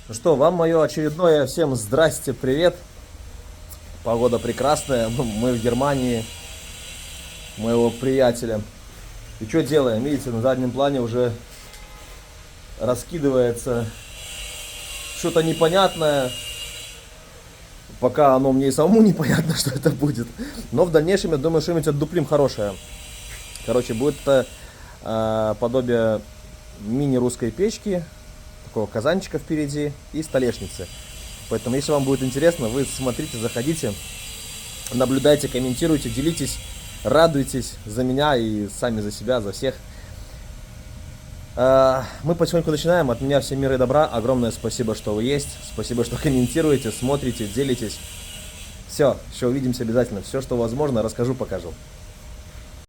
Ну что, вам мое очередное всем здрасте, привет. Погода прекрасная, мы в Германии, моего приятеля. И что делаем? Видите, на заднем плане уже раскидывается что-то непонятное. Пока оно мне и самому непонятно, что это будет. Но в дальнейшем, я думаю, что-нибудь отдуплим хорошее. Короче, будет это подобие мини-русской печки, такого казанчика впереди и столешницы. Поэтому, если вам будет интересно, вы смотрите, заходите, наблюдайте, комментируйте, делитесь, радуйтесь за меня и сами за себя, за всех. Мы потихоньку начинаем. От меня всем мира и добра. Огромное спасибо, что вы есть. Спасибо, что комментируете, смотрите, делитесь. Все, еще увидимся обязательно. Все, что возможно, расскажу, покажу.